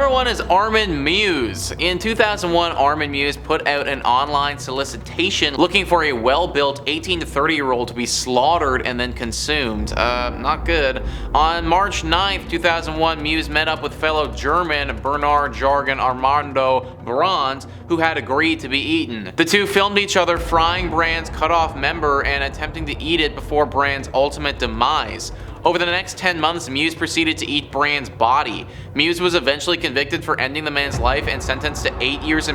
Number 1 is Armin Meiwes. In 2001, Armin Meiwes put out an online solicitation looking for a well-built 18 to 30-year-old to be slaughtered and then consumed. Not good. On March 9th, 2001, Meiwes met up with fellow German Bernard Jargon Armando Brandt, who had agreed to be eaten. The two filmed each other frying Brandt's cut-off member and attempting to eat it before Brandt's ultimate demise. Over the next 10 months, Meiwes proceeded to eat Brandt's body. Meiwes was eventually convicted for ending the man's life and sentenced to 8 years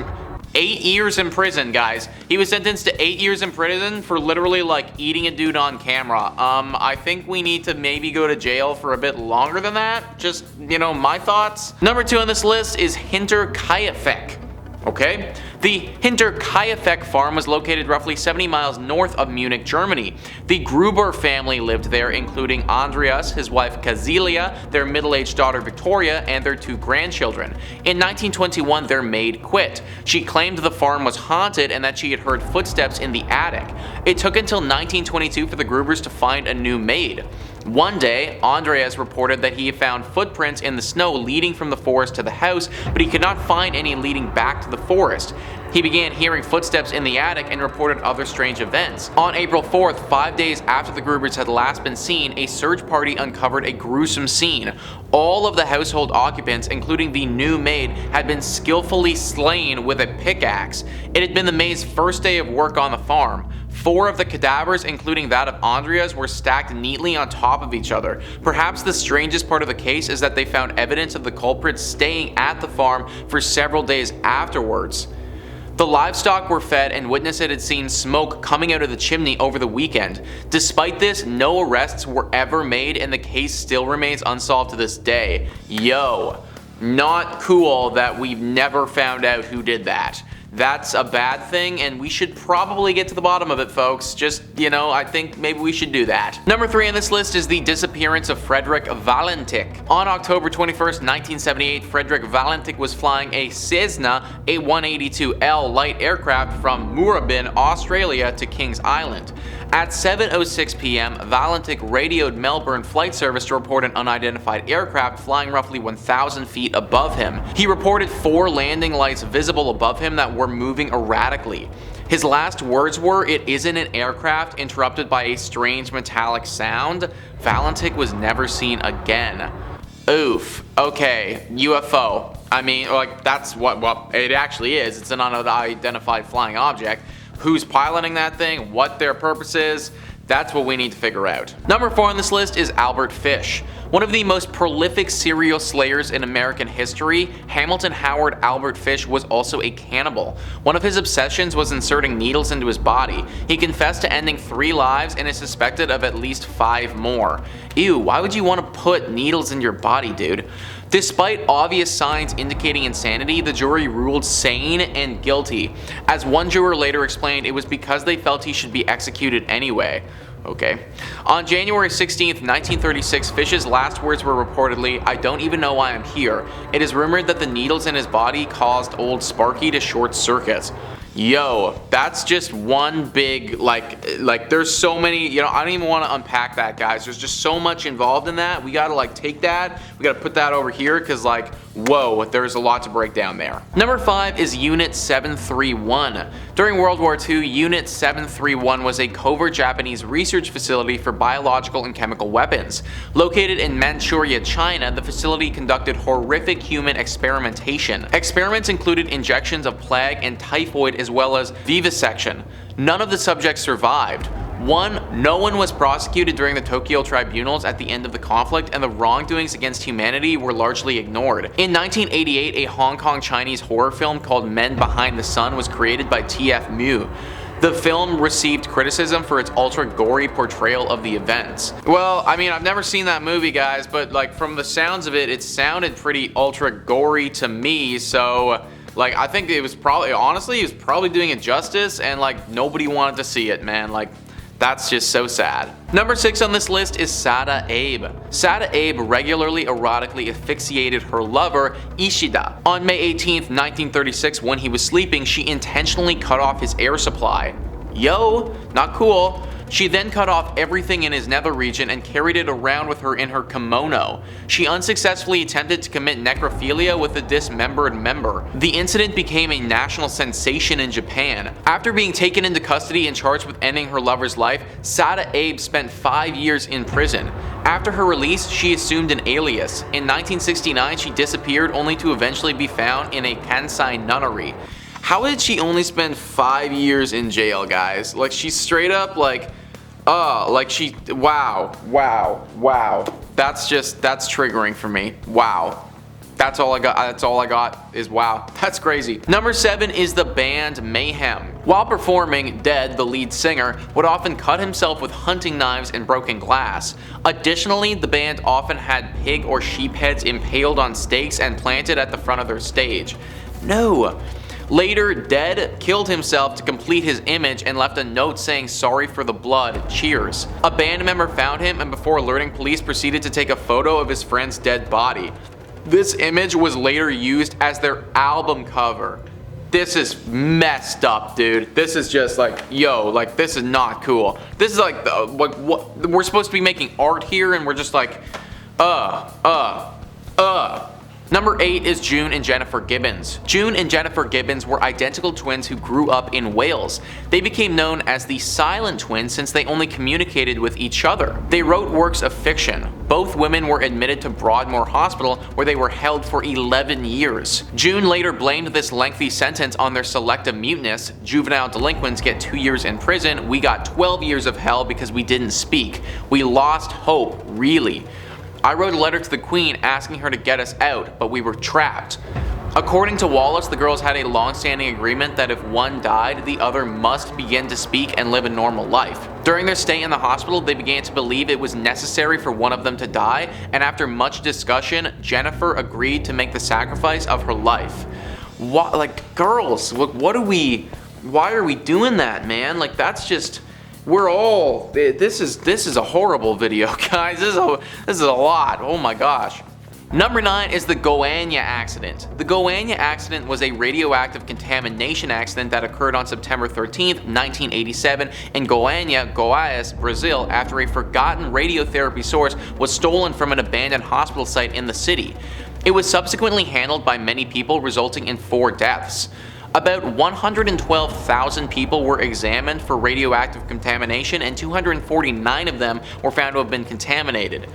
in prison, guys. He was sentenced to 8 years in prison for literally like eating a dude on camera. I think we need to maybe go to jail for a bit longer than that. Just, you know, my thoughts. Number 2 on this list is Hinterkaifeck. Okay? The Hinterkaifeck farm was located roughly 70 miles north of Munich, Germany. The Gruber family lived there, including Andreas, his wife Kazilia, their middle-aged daughter Victoria, and their 2 grandchildren. In 1921, their maid quit. She claimed the farm was haunted and that she had heard footsteps in the attic. It took until 1922 for the Grubers to find a new maid. One day, Andreas reported that he had found footprints in the snow leading from the forest to the house, but he could not find any leading back to the forest. He began hearing footsteps in the attic and reported other strange events. On April 4th, 5 days after the Grubers had last been seen, a search party uncovered a gruesome scene. All of the household occupants, including the new maid, had been skillfully slain with a pickaxe. It had been the maid's first day of work on the farm. 4 of the cadavers, including that of Andreas, were stacked neatly on top of each other. Perhaps the strangest part of the case is that they found evidence of the culprits staying at the farm for several days afterwards. The livestock were fed and witnesses had seen smoke coming out of the chimney over the weekend. Despite this, no arrests were ever made and the case still remains unsolved to this day. Yo, not cool that we've never found out who did that. That's a bad thing, and we should probably get to the bottom of it, folks. Just, you know, I think maybe we should do that. Number 3 on this list is the disappearance of Frederick Valentich. On October 21st, 1978, Frederick Valentich was flying a Cessna A182L light aircraft from Moorabbin, Australia to Kings Island. At 7:06 p.m., Valentich radioed Melbourne Flight Service to report an unidentified aircraft flying roughly 1,000 feet above him. He reported 4 landing lights visible above him that were moving erratically. His last words were, "It isn't an aircraft," interrupted by a strange metallic sound. Valentich was never seen again. Oof. Okay, UFO. I mean, like, that's what it actually is. It's an unidentified flying object. Who's piloting that thing, what their purpose is, that's what we need to figure out. Number 4 on this list is Albert Fish. One of the most prolific serial slayers in American history, Hamilton Howard Albert Fish was also a cannibal. One of his obsessions was inserting needles into his body. He confessed to ending 3 lives and is suspected of at least 5 more. Ew, why would you want to put needles in your body, dude? Despite obvious signs indicating insanity, the jury ruled sane and guilty. As one juror later explained, it was because they felt he should be executed anyway. Okay. On January 16th, 1936, Fish's last words were reportedly, "I don't even know why I'm here." It is rumored that the needles in his body caused old Sparky to short circuit. Yo, that's just one big, like there's so many, you know, I don't even want to unpack that, guys. There's just so much involved in that. We gotta like take that, we gotta put that over here, because like, whoa, there's a lot to break down there. Number 5 is Unit 731. During World War II, Unit 731 was a covert Japanese research facility for biological and chemical weapons. Located in Manchuria, China, the facility conducted horrific human experimentation. Experiments included injections of plague and typhoid as well as vivisection. None of the subjects survived. No one was prosecuted during the Tokyo tribunals at the end of the conflict, and the wrongdoings against humanity were largely ignored. In 1988, a Hong Kong Chinese horror film called Men Behind the Sun was created by T.F. Mu. The film received criticism for its ultra-gory portrayal of the events. Well, I mean, I've never seen that movie, guys, but like from the sounds of it, it sounded pretty ultra-gory to me, so like I think it was probably, honestly, he was probably doing it justice, and like nobody wanted to see it, man. Like, that's just so sad. Number 6 on this list is Sade Abe. Sade Abe regularly erotically asphyxiated her lover, Ishida. On May 18th, 1936, when he was sleeping, she intentionally cut off his air supply. Yo, not cool. She then cut off everything in his nether region and carried it around with her in her kimono. She unsuccessfully attempted to commit necrophilia with a dismembered member. The incident became a national sensation in Japan. After being taken into custody and charged with ending her lover's life, Sade Abe spent 5 years in prison. After her release, she assumed an alias. In 1969, she disappeared only to eventually be found in a Kansai nunnery. How did she only spend 5 years in jail, guys? Like, she's straight up like, wow. That's triggering for me. Wow. That's all I got is wow. That's crazy. Number 7 is the band Mayhem. While performing, Dead, the lead singer, would often cut himself with hunting knives and broken glass. Additionally, the band often had pig or sheep heads impaled on stakes and planted at the front of their stage. No. Later, Dead killed himself to complete his image and left a note saying sorry for the blood, cheers. A band member found him and before alerting police proceeded to take a photo of his friend's dead body. This image was later used as their album cover. This is messed up, dude. This is just like, yo, like this is not cool. This is like what we're supposed to be making art here and we're just like, Number 8 is June and Jennifer Gibbons. June and Jennifer Gibbons were identical twins who grew up in Wales. They became known as the Silent Twins since they only communicated with each other. They wrote works of fiction. Both women were admitted to Broadmoor Hospital where they were held for 11 years. June later blamed this lengthy sentence on their selective muteness. Juvenile delinquents get 2 years in prison. We got 12 years of hell because we didn't speak. We lost hope, really. I wrote a letter to the Queen asking her to get us out, but we were trapped. According to Wallace, the girls had a long-standing agreement that if one died, the other must begin to speak and live a normal life. During their stay in the hospital, they began to believe it was necessary for one of them to die, and after much discussion, Jennifer agreed to make the sacrifice of her life. What, like, girls, why are we doing that, man? Like, that's just... this is a horrible video, guys. This is a lot. Oh my gosh. Number 9 is the Goiania Accident. The Goiania Accident was a radioactive contamination accident that occurred on September 13, 1987 in Goiânia, Goiás, Brazil after a forgotten radiotherapy source was stolen from an abandoned hospital site in the city. It was subsequently handled by many people, resulting in 4 deaths. About 112,000 people were examined for radioactive contamination and 249 of them were found to have been contaminated.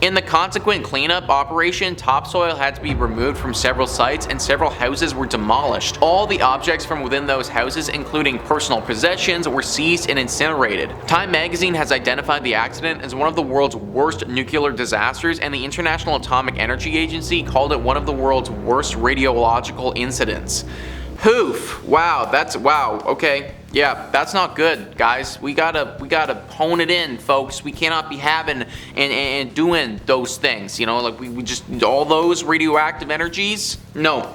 In the consequent cleanup operation, topsoil had to be removed from several sites and several houses were demolished. All the objects from within those houses, including personal possessions, were seized and incinerated. Time magazine has identified the accident as one of the world's worst nuclear disasters, and the International Atomic Energy Agency called it one of the world's worst radiological incidents. Poof. Wow, wow, okay. Yeah, that's not good, guys. We gotta hone it in, folks. We cannot be having and doing those things, you know, like we just, all those radioactive energies, no,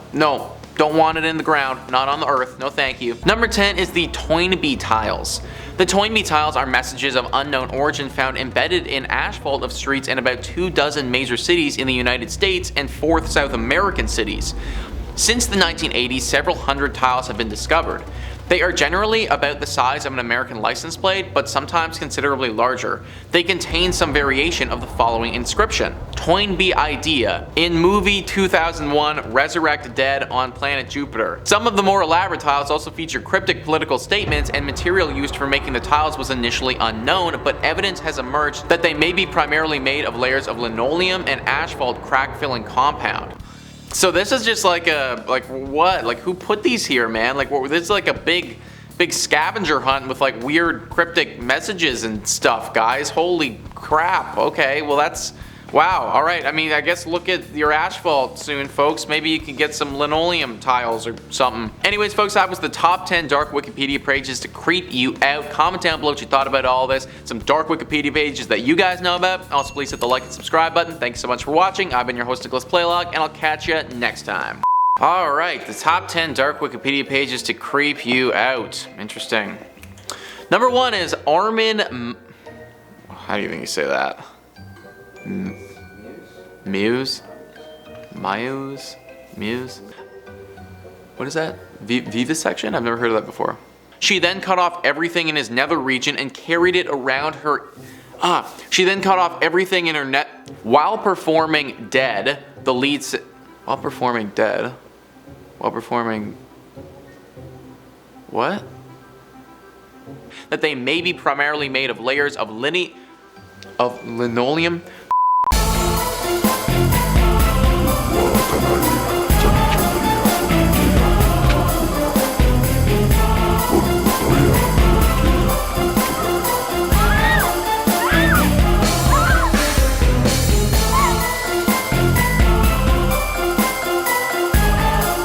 don't want it in the ground, not on the earth, no thank you. Number 10 is the Toynbee Tiles. The Toynbee Tiles are messages of unknown origin found embedded in asphalt of streets in about 24 major cities in the United States and 4 South American cities. Since the 1980s, several hundred tiles have been discovered. They are generally about the size of an American license plate, but sometimes considerably larger. They contain some variation of the following inscription: Toynbee Idea. In movie 2001, Resurrect Dead on Planet Jupiter. Some of the more elaborate tiles also feature cryptic political statements, and material used for making the tiles was initially unknown, but evidence has emerged that they may be primarily made of layers of linoleum and asphalt crack-filling compound. So this is just like what? Like, who put these here, man? Like, this is like a big scavenger hunt with like weird cryptic messages and stuff, guys. Holy crap. Okay, well that's, wow. All right, I mean, I guess look at your asphalt soon, folks. Maybe you can get some linoleum tiles or something. Anyways, folks, that was the top 10 dark Wikipedia pages to creep you out. Comment down below what you thought about all this. Some dark Wikipedia pages that you guys know about. Also, please hit the like and subscribe button. Thanks so much for watching. I've been your host, Nicholas Playlog, and I'll catch you next time. All right, the top 10 dark Wikipedia pages to creep you out. Interesting. Number 1 is Armin. How do you think you say that? Meiwes? What is that? Vivisection? I've never heard of that before. She then cut off everything in his nether region and carried it around her. She then cut off everything in her net while performing Dead. The lead. While performing Dead. While performing. What? That they may be primarily made of layers of linoleum